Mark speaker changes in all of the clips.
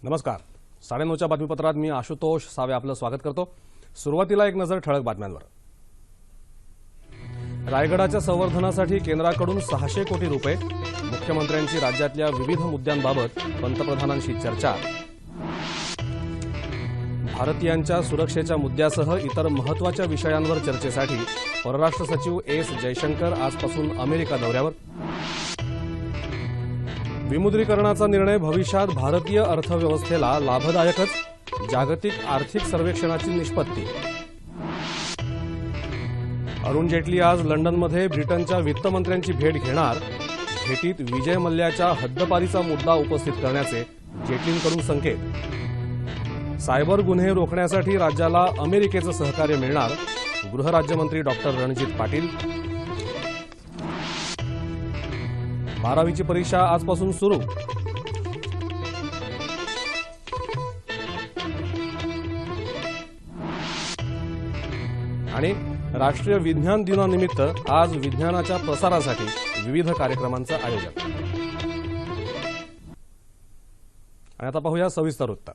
Speaker 1: नमस्कार. 9:30च्या बातमीपत्रात मी आशुतोष सावे आपलं स्वागत करतो. सुरुवातीला एक नजर ठळक बातम्यांवर. रायगडाच्या संवर्धनासाठी केंद्राकडून 600 कोटी रुपये. मुख्यमंत्र्यांची राज्यातल्या विविध मुद्द्यांबाबत पंतप्रधानांशी चर्चा. भारतीयांच्या सुरक्षेच्या मुद्द्यासह इतर महत्त्वाच्या विषयांवर चर्चेसाठी परराष्ट्र सचिव एस जयशंकर आजपासून अमेरिका दौऱ्यावर. विमुद्रीकरणाचा निर्णय भविष्यात भारतीय अर्थव्यवस्थेला लाभदायकच. जागतिक आर्थिक सर्वेक्षणाची निष्पत्ती. अरुण जेटली आज लंडनमध्ये ब्रिटनच्या वित्तमंत्र्यांची भेट घेणार. भेटीत विजय मल्ल्याच्या हद्दपारीचा मुद्दा उपस्थित करण्याचे जेटलींकडून संकेत. सायबर गुन्हे रोखण्यासाठी राज्याला अमेरिकेचं सहकार्य मिळणार. गृहराज्यमंत्री डॉक्टर रणजित पाटील. 12वीची परीक्षा आजपासून सुरू. आणि राष्ट्रीय विज्ञान दिनानिमित्त आज विज्ञानाच्या प्रसारासाठी विविध कार्यक्रमांचं आयोजन. आणि आता पाहूया सविस्तर वृत्त.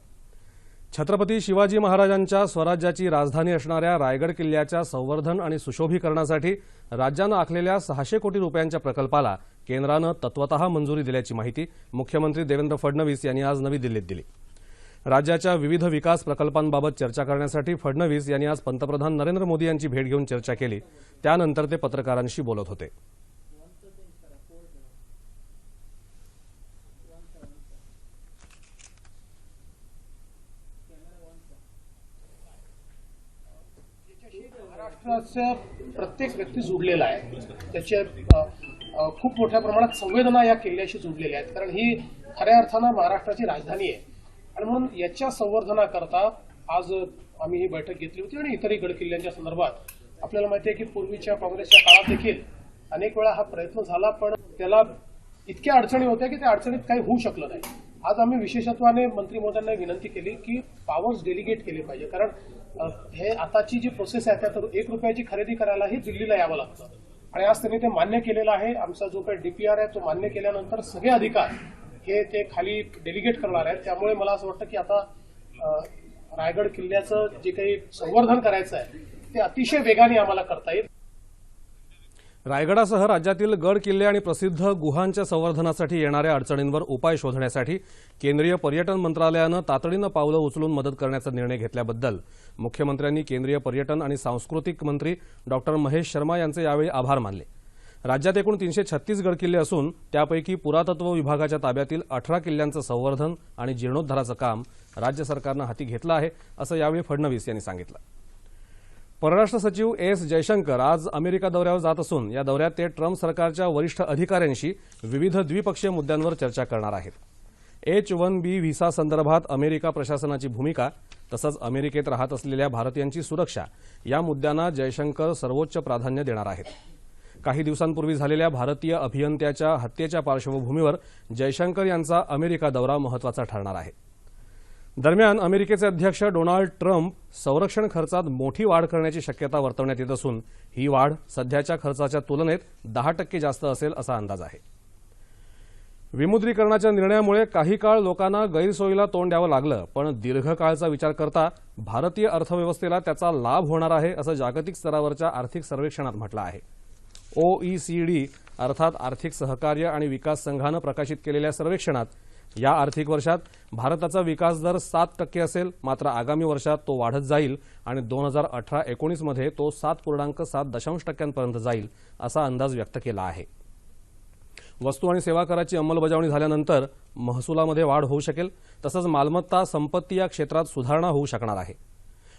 Speaker 1: छत्रपती शिवाजी महाराजांच्या स्वराज्याची राजधानी असणाऱ्या रायगड किल्ल्याच्या संवर्धन आणि सुशोभीकरणासाठी राज्यानं आखलेल्या 600 कोटी रुपयांच्या प्रकल्पाला केंद्रानं तत्वतः मंजुरी दिल्याची माहिती मुख्यमंत्री देवेंद्र फडणवीस यांनी आज नवी दिल्लीत दिली. राज्याच्या विविध विकास प्रकल्पांबाबत चर्चा करण्यासाठी फडणवीस यांनी आज पंतप्रधान नरेंद्र मोदी यांची भेट घेऊन चर्चा केली. त्यानंतर ते पत्रकारांशी बोलत होते.
Speaker 2: महाराष्ट्राचा प्रत्येक व्यक्ती जुडलेला आहे. त्याचे खूप मोठ्या प्रमाणात संवेदना या किल्ल्याशी जुडलेल्या आहेत, कारण ही खऱ्या अर्थानं महाराष्ट्राची राजधानी आहे. आणि म्हणून याच्या संवर्धनाकरता आज आम्ही ही बैठक घेतली होती. आणि इतरही गड किल्ल्यांच्या संदर्भात आपल्याला माहिती आहे की पूर्वीच्या काँग्रेसच्या काळात देखील अनेक वेळा हा प्रयत्न झाला, पण त्याला इतक्या अडचणी होत्या की त्या अडचणीत काही होऊ शकलं नाही. आज आम्ही विशेषत्वाने मंत्री महोदयांना विनंती केली की पॉवर्स डेलिगेट केले पाहिजे, कारण हे आताची जी प्रोसेस आहे त्यात 1 रुपयाची खरेदी करायलाही दिल्लीला यावं लागतं. आणि आज त्यांनी ते मान्य केलेलं आहे. आमचा जो काही डीपीआर आहे तो मान्य केल्यानंतर सगळे अधिकार हे ते खाली डेलिगेट करणार आहेत. त्यामुळे मला असं वाटतं की आता रायगड किल्ल्याचं जे काही संवर्धन करायचं आहे ते अतिशय वेगाने आम्हाला करता येईल.
Speaker 1: रायगडासह राज्यातील गड किल्ले आणि प्रसिद्ध गुहांच्या संवर्धनासाठी येणाऱ्या अडचणींवर उपाय शोधण्यासाठी केंद्रीय पर्यटन मंत्रालयानं तातडीनं पावलं उचलून मदत करण्याचा निर्णय घेतल्याबद्दल मुख्यमंत्र्यांनी केंद्रीय पर्यटन आणि सांस्कृतिक मंत्री डॉक्टर महेश शर्मा यांचे यावेळी आभार मानले. राज्यात एकूण 336 गड किल्ले असून त्यापैकी पुरातत्व विभागाच्या ताब्यातील 18 किल्ल्यांचं संवर्धन आणि जीर्णोद्धाराचं काम राज्य सरकारनं हाती घेतलं आहे, असं यावेळी फडणवीस यांनी सांगितलं. परराष्ट्र सचिव एस जयशंकर आज अमेरिका दौऱ्यावर जात असून या दौऱ्यात ते ट्रम्प सरकारच्या वरिष्ठ अधिकाऱ्यांशी विविध द्विपक्षीय मुद्द्यांवर चर्चा करणार आहेत. H-1B व्हिसा संदर्भात अमेरिका प्रशासनाची भूमिका तसंच अमेरिकेत राहत असलेल्या भारतीयांची सुरक्षा या मुद्द्यांना जयशंकर सर्वोच्च प्राधान्य देणार आहेत. काही दिवसांपूर्वी झालेल्या भारतीय अभियंत्याच्या हत्येच्या पार्श्वभूमीवर जयशंकर यांचा अमेरिका दौरा महत्त्वाचा ठरणार आहे. दरम्यान अमेरिकेचे अध्यक्ष डोनाल्ड ट्रम्प संरक्षण खर्चात मोठी वाढ करण्याची शक्यता वर्तवण्यात येत असून ही वाढ सध्याच्या खर्चाच्या तुलनेत 10% जास्त असेल असा अंदाज आहे. विमुद्रीकरणाच्या निर्णयामुळे काही काळ लोकांना गैरसोयीला तोंड द्यावं लागलं, पण दीर्घकाळचा विचार करता भारतीय अर्थव्यवस्थेला त्याचा लाभ होणार आहे असं जागतिक स्तरावरच्या आर्थिक सर्वेक्षणात म्हटलं आहे. OECD अर्थात आर्थिक सहकार्य आणि विकास संघानं प्रकाशित केलेल्या सर्वेक्षणात या आर्थिक वर्षात भारताचा विकास दर 7% असेल, मात्र आगामी वर्षात तो वाढत जाईल आणि 2018-19 मध्ये तो 7.7% जाईल असा अंदाज व्यक्त केला आहे. वस्तू आणि सेवा कराची अंमलबजावणी झाल्यानंतर महसुलामध्ये वाढ होऊ शकेल, तसंच मालमत्ता संपत्ती या क्षेत्रात सुधारणा होऊ शकणार आहे.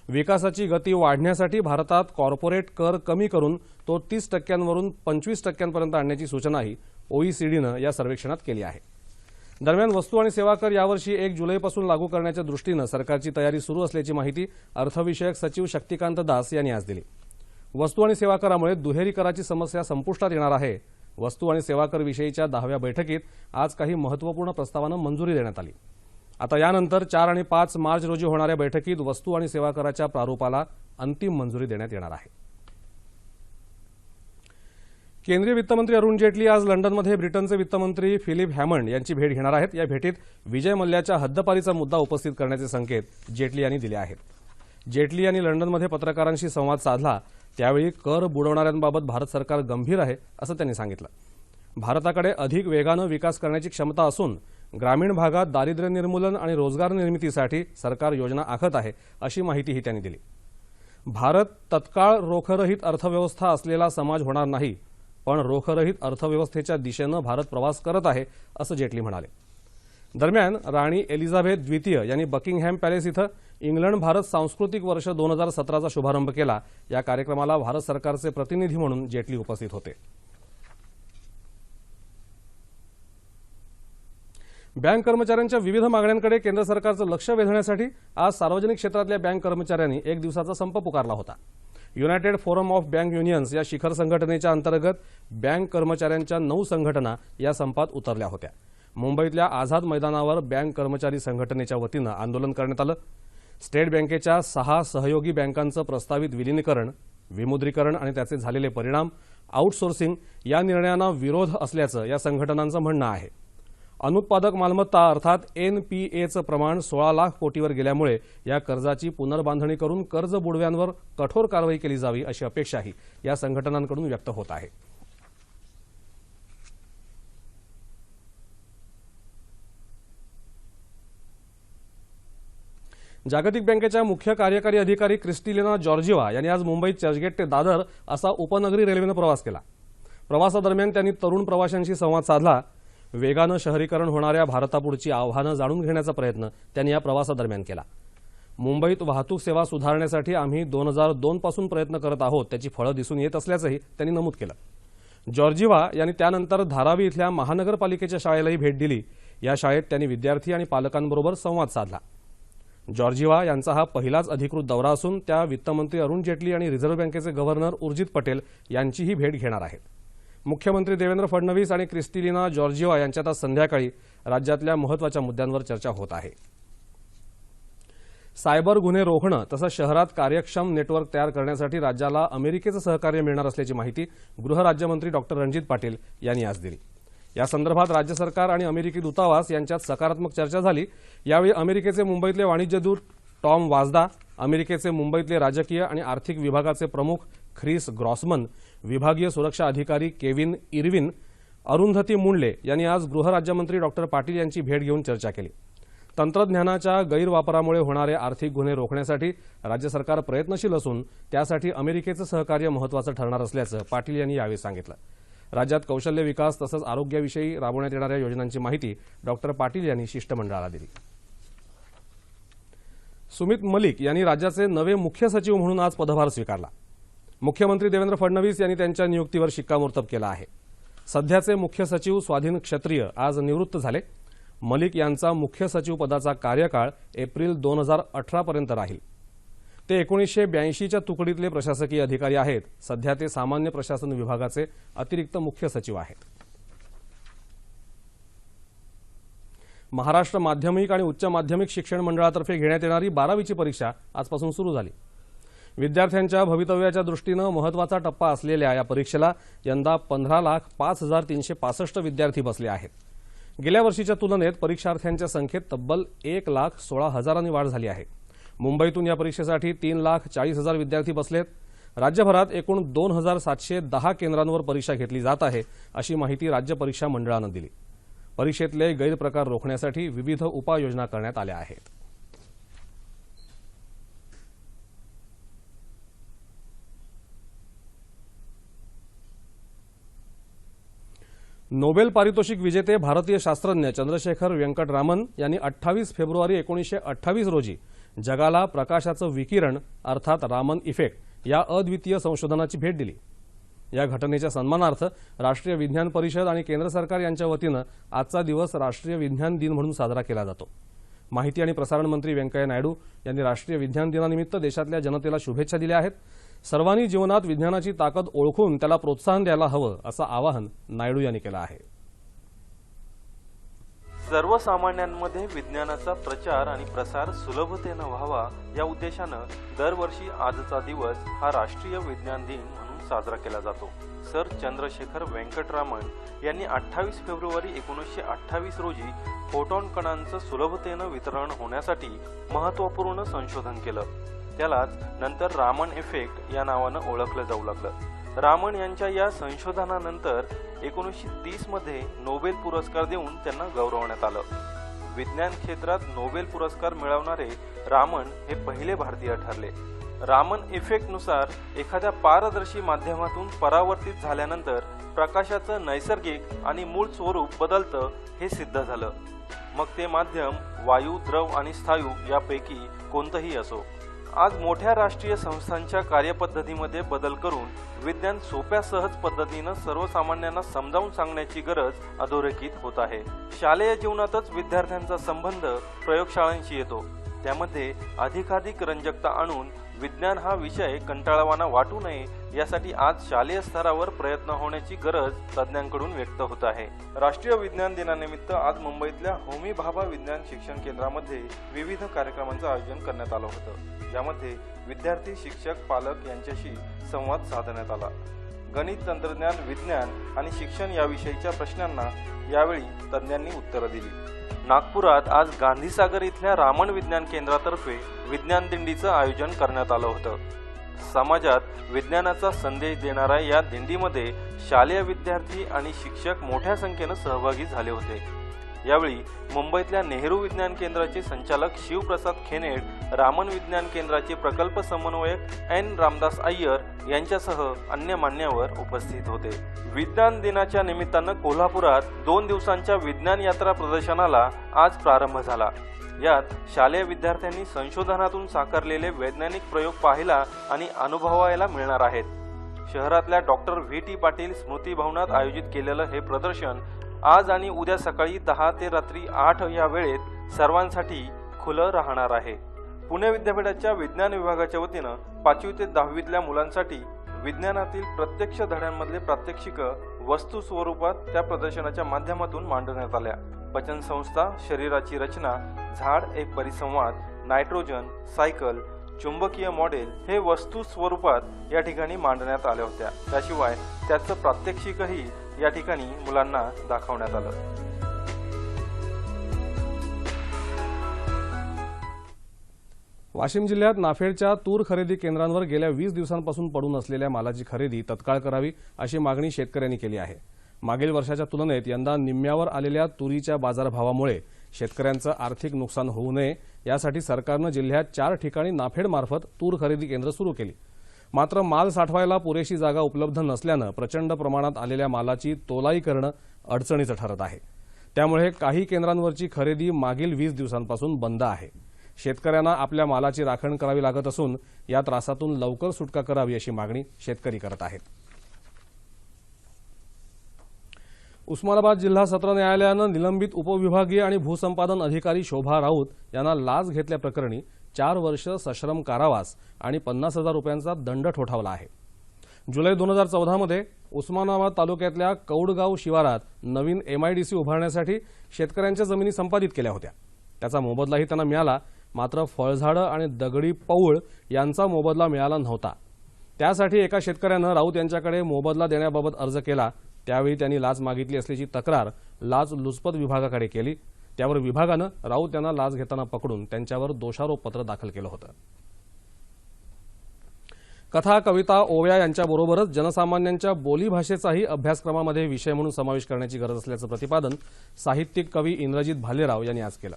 Speaker 1: विकासाची गती वाढण्यासाठी भारतात कॉर्पोरेट कर कमी करून तो 30% 25% आणण्याची सूचनाही OECDनं या सर्वेक्षणात केली आहे. दरम्यान वस्तू आणि सेवा कर यावर्षी 1 जुलैपासून लागू करण्याच्या दृष्टीनं सरकारची तयारी सुरू असल्याची माहिती अर्थविषयक सचिव शक्तिकांत दास यांनी आज दिली. वस्तू आणि सेवा करामुळे दुहेरी कराची समस्या संपुष्टात येणार आहे. वस्तू आणि सेवा कर विषयीच्या 10व्या बैठकीत आज काही महत्त्वपूर्ण प्रस्तावांना मंजुरी देण्यात आली. आता यानंतर 4 आणि 5 मार्च रोजी होणाऱ्या बैठकीत वस्तू आणि सेवा कराच्या प्रारूपाला अंतिम मंजुरी देण्यात येणार आहे. केंद्रीय वित्तमंत्री अरुण जेटली आज लंडनमध्ये ब्रिटनचे वित्तमंत्री फिलिप हॅमंड यांची भेट घेणार आहेत। या भेटीत विजय मल्ल्याच्या हद्दपारीचा मुद्दा उपस्थित करण्याचे संकेत जेटली यांनी दिले आहेत। जेटली यांनी लंडनमध्ये पत्रकारांशी संवाद साधला त्यावेळी कर बुडवणाऱ्यांबाबत भारत सरकार गंभीर आहे असं त्यांनी सांगितलं। भारताकडे अधिक वेगानं विकास करण्याची क्षमता असून ग्रामीण भागात दारिद्र्य निर्मूलन आणि रोजगार निर्मितीसाठी सरकार योजना आखत आहे अशी माहितीही त्यांनी दिली। भारत तत्काळ रोखरहित अर्थव्यवस्था असलेला समाज होणार नाही, पण रोखरहित अर्थव्यवस्थेच्या दिशेनं भारत प्रवास करत आहे असं जेटली म्हणाले। दरम्यान राणी एलिझाबेथ द्वितीय यांनी बकिंगहॅम पॅलेस इथं इंग्लंड भारत सांस्कृतिक वर्ष 2017चा शुभारंभ केला। या कार्यक्रमाला भारत सरकारचे प्रतिनिधी म्हणून जेटली उपस्थित होते। बँक कर्मचाऱ्यांच्या विविध मागण्यांकडे केंद्र सरकारचं लक्ष वेधण्यासाठी आज सार्वजनिक क्षेत्रातल्या बँक कर्मचाऱ्यांनी एक दिवसाचा संप पुकारला होता। United forum of bank unions या शिखर संघटनेच्या अंतर्गत बँक कर्मचाऱ्यांच्या 9 संघटना या संपात उतरल्या होत्या। मुंबईतल्या आझाद मैदानावर बँक कर्मचारी संघटनेच्या वतीनं आंदोलन करण्यात आलं। स्टेट बँकेच्या 6 सहयोगी बँकांचं प्रस्तावित विलीनीकरण, विमुद्रीकरण आणि त्याचे झालेले परिणाम, आउटसोर्सिंग या निर्णयांना विरोध असल्याचं या संघटनांचं म्हणणं आहे। अनुत्पादक मालमत्ता अर्थात एनपीएचं प्रमाण 16 लाख कोटीवर गेल्यामुळे या कर्जाची पुनर्बांधणी करून कर्ज बुडव्यांवर कठोर कारवाई केली जावी अशी अपेक्षाही या संघटनांकडून व्यक्त होत आहे। जागतिक बँकेच्या मुख्य कार्यकारी अधिकारी क्रिस्टिलिना जॉर्जिवा यांनी आज मुंबईत चर्चगेट ते दादर असा उपनगरी रेल्वेनं प्रवास केला। प्रवासादरम्यान त्यांनी तरुण प्रवाशांशी संवाद साधला। वेगानं शहरीकरण होणाऱ्या भारतापुढची आव्हानं जाणून घेण्याचा प्रयत्न त्यांनी या प्रवासादरम्यान केला। मुंबईत वाहतूक सेवा सुधारण्यासाठी आम्ही 2002 पासून प्रयत्न करत आहोत, त्याची फळं दिसून येत असल्याचंही त्यांनी नमूद केलं। जॉर्जिवा यांनी त्यानंतर धारावी इथल्या महानगरपालिकेच्या शाळेलाही भेट दिली। या शाळेत त्यांनी विद्यार्थी आणि पालकांबरोबर संवाद साधला। जॉर्जिवा यांचा हा पहिलाच अधिकृत दौरा असून त्या वित्तमंत्री अरुण जेटली आणि रिझर्व्ह बँकेचे गव्हर्नर उर्जित पटेल यांचीही भेट घेणार आहेत। मुख्यमंत्री देवेंद्र फडणवीस आणि क्रिस्टिलिना जॉर्जिवा यांच्यात आज संध्याकाळी राज्यातल्या महत्त्वाच्या मुद्द्यांवर चर्चा होत आहे। सायबर गुन्हे रोखणं तसंच शहरात कार्यक्षम नेटवर्क तयार करण्यासाठी राज्याला अमेरिकेचं सहकार्य मिळणार असल्याची माहिती गृहराज्यमंत्री डॉक्टर रणजित पाटील यांनी आज दिली। या संदर्भात राज्य सरकार आणि अमेरिकी दूतावास यांच्यात सकारात्मक चर्चा झाली। यावेळी अमेरिकेचे मुंबईतले वाणिज्यदूत टॉम वाजदा, अमेरिकेचे मुंबईतले राजकीय आणि आर्थिक विभागाचे प्रमुख ख्रिस ग्रॉसमन, विभागीय सुरक्षा अधिकारी केविन इरविन, अरुंधती मुंडले यांनी आज गृहराज्यमंत्री डॉक्टर पाटील यांची भेट घेऊन चर्चा केली। तंत्रज्ञानाच्या गैरवापरामुळे होणारे आर्थिक गुन्हे रोखण्यासाठी राज्य सरकार प्रयत्नशील असून त्यासाठी अमेरिकेचं सहकार्य महत्त्वाचं ठरणार असल्याचं पाटील यांनी यावेळी सांगितलं। राज्यात कौशल्य विकास तसंच आरोग्याविषयी राबवण्यात येणाऱ्या योजनांची माहिती डॉक्टर पाटील यांनी शिष्टमंडळाला दिली। सुमित मलिक यांनी राज्याचे नवे मुख्य सचिव म्हणून आज पदभार स्वीकारला। मुख्यमंत्री देवेंद्र फडणवीस यांनी त्यांच्या नियुक्तीवर शिक्कामोर्तब केलं आहे। सध्याचे मुख्य सचिव स्वाधीन क्षत्रिय आज निवृत्त झाले। मलिक यांचा मुख्य सचिव पदाचा कार्यकाळ एप्रिल 2018 पर्यंत राहील। ते 1982च्या तुकडीतले प्रशासकीय अधिकारी आहेत। सध्या ते सामान्य प्रशासन विभागाचे अतिरिक्त मुख्य सचिव आहेत। महाराष्ट्र माध्यमिक आणि उच्च माध्यमिक शिक्षण मंडळातर्फे घेण्यात येणारी 12वीची परीक्षा आजपासून सुरू झाली। विद्यार्थ्यांच्या भवितव्याच्या दृष्टीनं महत्त्वाचा टप्पा असलेल्या या परीक्षेला यंदा 15,05,365 विद्यार्थी बसले आहेत। गेल्या वर्षीच्या तुलनेत परीक्षार्थ्यांच्या संख्येत तब्बल 1,16,000 वाढ झाली आहे। मुंबईतून या परीक्षेसाठी 3,40,000 विद्यार्थी बसलेत। राज्यभरात एकूण 2,710 केंद्रांवर परीक्षा घेतली जात आहे अशी माहिती राज्य परीक्षा मंडळानं दिली। परीक्षेतले गैरप्रकार रोखण्यासाठी विविध उपाययोजना करण्यात आल्या आहेत। नोबेल पारितोषिक विजेते भारतीय शास्त्रज्ञ चंद्रशेखर वेंकट रामन यांनी 28 फेब्रुवारी 1928 रोजी जगाला प्रकाशाचं विकिरण अर्थात रामन इफेक्ट या अद्वितीय संशोधनाची भेट दिली। या घटनेच्या सन्मानार्थ राष्ट्रीय विज्ञान परिषद आणि केंद्र सरकार यांच्या वतीनं आजचा दिवस राष्ट्रीय विज्ञान दिन म्हणून साजरा केला जातो। माहिती आणि प्रसारण मंत्री व्यंकय्या नायडू यांनी राष्ट्रीय विज्ञान दिनानिमित्त देशातल्या जनतेला शुभेच्छा दिल्या आहेत। सर्वांनी जीवनात विज्ञानाची ताकद ओळखून त्याला प्रोत्साहन द्यायला हवं असं आवाहन नायडू यांनी केलं आहे।
Speaker 3: सर्वसामान्यांमध्ये विज्ञानाचा प्रचार आणि प्रसार सुलभतेने व्हावा या उद्देशाने दरवर्षी आजचा दिवस हा राष्ट्रीय विज्ञान दिन म्हणून साजरा केला जातो। सर चंद्रशेखर वेंकटरामन यांनी 28 फेब्रुवारी 1928 रोजी फोटॉन कणांचं सुलभतेनं वितरण होण्यासाठी महत्त्वपूर्ण संशोधन केलं। त्यालाच नंतर रामन इफेक्ट या नावानं ओळखलं जाऊ लागलं। रामन यांच्या या संशोधनानंतर 1930 मध्ये नोबेल पुरस्कार देऊन त्यांना गौरवण्यात आलं। विज्ञान क्षेत्रात नोबेल पुरस्कार मिळवणारे रामन हे पहिले भारतीय ठरले। रामन इफेक्टनुसार एखाद्या पारदर्शी माध्यमातून परावर्तित झाल्यानंतर प्रकाशाचं नैसर्गिक आणि मूळ स्वरूप बदलतं हे सिद्ध झालं। मग ते माध्यम वायू, द्रव आणि स्थायू यापैकी कोणतंही असो। आज मोठ्या राष्ट्रीय संस्थांच्या कार्यपद्धतीमध्ये बदल करून विज्ञान सोप्या सहज पद्धतीनं सर्वसामान्यांना समजावून सांगण्याची गरज अधोरेखित होत आहे। शालेय जीवनातच विद्यार्थ्यांचा संबंध प्रयोगशाळांशी येतो। त्यामध्ये अधिकाधिक रंजकता आणून विज्ञान हा विषय कंटाळवाणा वाटू नये यासाठी आज शालेय स्तरावर प्रयत्न होण्याची गरज तज्ज्ञांकडून व्यक्त होत आहे। राष्ट्रीय विज्ञान दिनानिमित्त आज मुंबईतल्या होमी भाभा विज्ञान शिक्षण केंद्रामध्ये विविध कार्यक्रमांचं आयोजन करण्यात आलं होतं। यामध्ये विद्यार्थी, शिक्षक, पालक यांच्याशी संवाद साधण्यात आला। गणित, तंत्रज्ञान, विज्ञान आणि शिक्षण याविषयीच्या प्रश्नांना यावेळी तज्ज्ञांनी उत्तरं दिली। नागपुरात आज गांधीसागर इथल्या रामन विज्ञान केंद्रातर्फे विज्ञान दिंडीचं आयोजन करण्यात आलं होतं। समाजात विज्ञानाचा संदेश देणाऱ्या या दिंडीमध्ये शालेय विद्यार्थी आणि शिक्षक मोठ्या संख्येनं सहभागी झाले होते। यावेळी मुंबईतल्या नेहरू विज्ञान केंद्राचे संचालक शिवप्रसाद खेनेड, रामन विज्ञान केंद्राचे प्रकल्प समन्वयक एन रामदास अय्यर यांच्यासह अन्य मान्यवर उपस्थित होते। विज्ञान दिनाच्या निमित्तानं कोल्हापुरात 2 दिवसांच्या विज्ञान यात्रा प्रदर्शनाला आज प्रारंभ झाला। यात शालेय विद्यार्थ्यांनी संशोधनातून साकारलेले वैज्ञानिक प्रयोग पाहायला आणि अनुभवायला मिळणार आहेत। शहरातल्या डॉक्टर व्ही.टी. पाटील स्मृती भवनात आयोजित केलेलं हे प्रदर्शन आज आणि उद्या सकाळी 10 ते रात्री 8 या वेळेत सर्वांसाठी खुलं राहणार आहे। पुणे विद्यापीठाच्या विज्ञान विभागाच्या वतीनं 5वी ते 10वीतल्या मुलांसाठी विज्ञानातील प्रत्यक्ष धड्यांमधले प्रात्यक्षिक वस्तू स्वरूपात त्या प्रदर्शनाच्या माध्यमातून मांडण्यात आल्या। पचन संस्था, शरीराची रचना, झाड, एक परिसंवाद, नायट्रोजन, सायकल, चुंबकीय मॉडेल हे वस्तू स्वरूपात या ठिकाणी मांडण्यात आल्या होत्या। त्याशिवाय त्याचं प्रात्यक्षिकही या ठिकाणी मुलांना दाखवण्यात आलं।
Speaker 1: वाशिम जिल्ह्यात नाफेडच्या तूर खरेदी केंद्रांवर गेल्या 20 दिवसांपासून पडून असलेल्या मालाची खरेदी तत्काळ करावी अशी मागणी शेतकऱ्यांनी केली आहे। मागील वर्षाच्या तुलनेत यंदा निम्म्यावर आलेल्या तुरीच्या बाजारभावामुळे शेतकऱ्यांचं आर्थिक नुकसान होऊ नये यासाठी सरकारनं जिल्ह्यात 4 ठिकाणी नाफेडमार्फत तूर खरेदी केंद्र सुरू केली। मात्र माल साठवायला पुरेशी जागा उपलब्ध नसल्यानं प्रचंड प्रमाणात आलेल्या मालाची तोलाई करणं अडचणीचं ठरत आहे। त्यामुळे काही केंद्रांवरची खरेदी मागील 20 दिवसांपासून बंद आहे। शेतकऱ्यांना आपल्या मालाची राखण करावी लागत असून या त्रासातून लवकर सुटका करावी अशी मागणी शेतकरी करत आहेत। उस्मानाबाद जिल्हा सत्र न्यायालयानं निलंबित उपविभागीय आणि भूसंपादन अधिकारी शोभा राऊत यांना लाच घेतल्याप्रकरणी 4 वर्ष सश्रम कारावास आणि 50,000 रुपयांचा दंड ठोठावला आहे। जुलै 2014 मध्ये उस्मानाबाद तालुक्यातल्या कौडगाव शिवारात नवीन MIDC उभारण्यासाठी शेतकऱ्यांच्या जमिनी संपादित केल्या होत्या। त्याचा मोबदलाही त्यांना मिळाला। मात्र फळझाडं आणि दगडी पौळ यांचा मोबदला मिळाला नव्हता। त्यासाठी एका शेतकऱ्यानं राऊत यांच्याकडे मोबदला देण्याबाबत अर्ज केला। त्यावेळी त्यांनी लाच मागितली असल्याची तक्रार लाचलुचपत विभागाकडे केली। त्यावर विभागानं राऊत यांना लाच घेताना पकडून त्यांच्यावर दोषारोपपत्र दाखल केलं होतं। कथा, कविता, ओव्या यांच्याबरोबरच जनसामान्यांच्या बोलीभाषेचाही अभ्यासक्रमामध्ये विषय म्हणून समावेश करण्याची गरज असल्याचं प्रतिपादन साहित्यिक कवी इंद्रजित भालेराव यांनी आज केलं।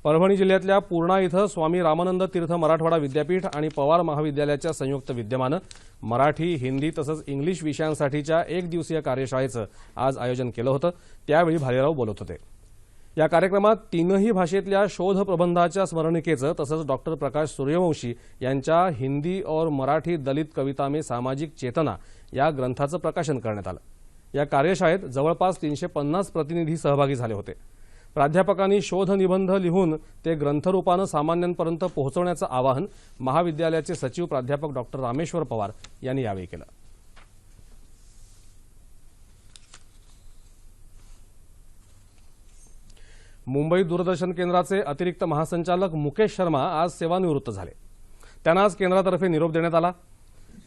Speaker 1: परभणी जिल्ह्यातल्या पूर्णा इथं स्वामी रामानंद तीर्थ मराठवाडा विद्यापीठ आणि पवार महाविद्यालयाच्या संयुक्त विद्यमानं मराठी, हिंदी तसंच इंग्लिश विषयांसाठीच्या 1 दिवसीय कार्यशाळेचं आज आयोजन केलं होतं। त्यावेळी भालेराव बोलत होते। या कार्यक्रमात 3ही भाषेतल्या शोध प्रबंधाच्या स्मरणिकेचं तसंच डॉक्टर प्रकाश सूर्यवंशी यांच्या हिंदी और मराठी दलित कविता में सामाजिक चेतना या ग्रंथाचं प्रकाशन करण्यात आलं। या कार्यशाळेत जवळपास 350 प्रतिनिधी सहभागी झाले होते। प्राध्यापकांनी शोध निबंध लिहून ते ग्रंथरूपानं सामान्यांपर्यंत पोहोचवण्याचं आवाहन महाविद्यालयाचे सचिव प्राध्यापक डॉक्टर रामेश्वर पवार यांनी यावेळी केलं। मुंबई दूरदर्शन केंद्राचे अतिरिक्त महासंचालक मुकेश शर्मा आज सेवानिवृत्त झाले। त्यांना आज केंद्रातर्फे निरोप देण्यात आला।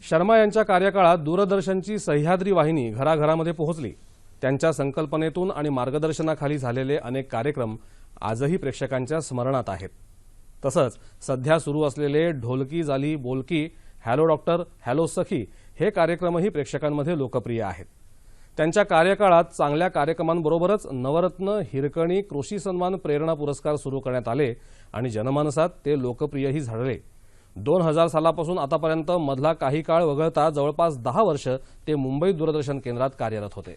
Speaker 1: शर्मा यांच्या कार्यकाळात दूरदर्शनची सह्याद्री वाहिनी घराघरामध्ये पोहोचली. त्यांच्या संकल्पनेतून आणि मार्गदर्शनाखाली झालेले अनेक कार्यक्रम आजही प्रेक्षकांच्या स्मरणात आहेत. तसंच सध्या सुरू असलेले ढोलकी झाली बोलकी, हॅलो डॉक्टर, हॅलो सखी हे कार्यक्रमही प्रेक्षकांमध्ये लोकप्रिय आहेत. त्यांच्या कार्यकाळात चांगल्या कार्यक्रमांबरोबरच नवरत्न, हिरकणी, कृषी सन्मान, प्रेरणा पुरस्कार सुरू करण्यात आले आणि जनमानसात ते लोकप्रियही झाले. 2000 सालापासून आतापर्यंत मधला काही काळ वगळता जवळपास 10 वर्ष ते मुंबई दूरदर्शन केंद्रात कार्यरत होते.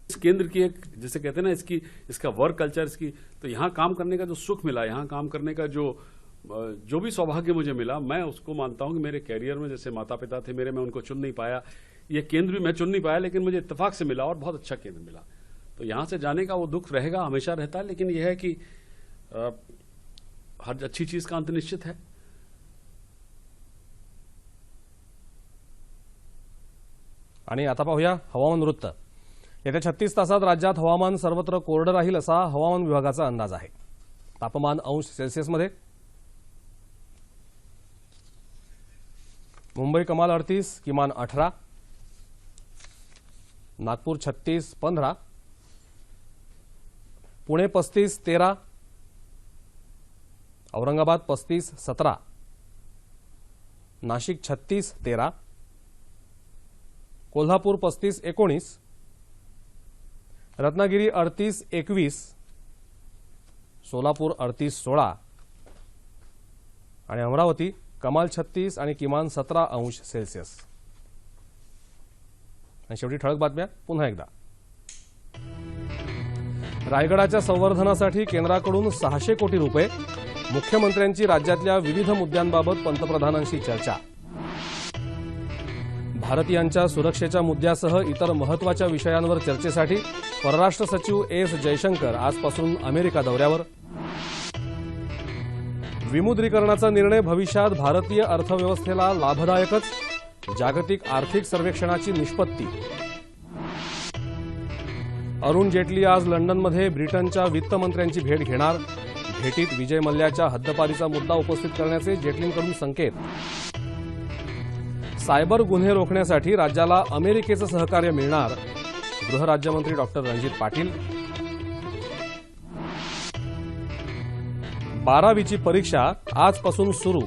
Speaker 4: इस केंद्र की एक, जैसे कहते हैं ना, इसका वर्क कल्चर, इसकी तो यहाँ काम करने का जो सुख मिला, यहाँ काम करने का जो भी सौभाग्य मुझे मिला, मैं उसको मानता हूँ कि मेरे कैरियर में, जैसे माता पिता थे मेरे, मैं उनको चुन नहीं पाया, ये केंद्र भी मैं चुन नहीं पाया, लेकिन मुझे इत्तेफाक से मिला और बहुत अच्छा केंद्र मिला. तो यहाँ से जाने का वो दुख रहेगा, हमेशा रहता है, लेकिन यह है कि हर अच्छी चीज का अंत निश्चित है.
Speaker 1: आणि आता पाहूया हवामान वृत्त. येत्या 36 तासात राज्यात हवामान सर्वत्र कोरडं राहील असा हवामान विभागाचा अंदाज आहे. तापमान अंश सेल्सिअसमध्ये मुंबई कमाल 38, किमान 18, नागपूर 36, 15, पुणे 35, 13, औरंगाबाद 35, 17, नाशिक 36, 13, कोल्हापूर 35, 19, रत्नागिरी 38, 21, सोलापूर 38, 16 आणि अमरावती कमाल 36 आणि किमान 17 अंश सेल्सिअस. आणि शेवटी ठळक बातम्या पुन्हा एकदा. रायगडाच्या संवर्धनासाठी केंद्राकडून 600 कोटी रुपये. मुख्यमंत्र्यांची राज्यातल्या विविध मुद्द्यांबाबत पंतप्रधानांशी चर्चा. भारतीयांच्या सुरक्षेच्या मुद्द्यासह इतर महत्त्वाच्या विषयांवर चर्चेसाठी परराष्ट्र सचिव एस जयशंकर आजपासून अमेरिका दौऱ्यावर. विमुद्रीकरणाचा निर्णय भविष्यात भारतीय अर्थव्यवस्थेला लाभदायकच. जागतिक आर्थिक सर्वेक्षणाची निष्पत्ती. अरुण जेटली आज लंडनमध्ये ब्रिटनच्या वित्तमंत्र्यांची भेट घेणार. भेटीत विजय मल्ल्याच्या हद्दपारीचा मुद्दा उपस्थित करण्याचे जेटलींकडून संकेत. सायबर गुन्हे रोखण्यासाठी राज्याला अमेरिकेचं सहकार्य मिळणार. गृहराज्यमंत्री डॉक्टर रणजित पाटील. 12वीची परीक्षा आजपासून सुरू.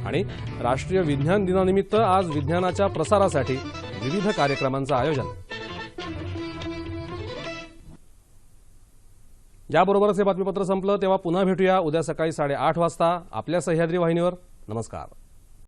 Speaker 1: आणि राष्ट्रीय विज्ञान दिनानिमित्त आज विज्ञानाच्या प्रसारासाठी विविध कार्यक्रमांचं आयोजन. याबरोबरच हे बातमीपत्र संपलं. तेव्हा पुन्हा भेटूया उद्या सकाळी 8:30 वाजता आपल्या सह्याद्री वाहिनीवर. नमस्कार.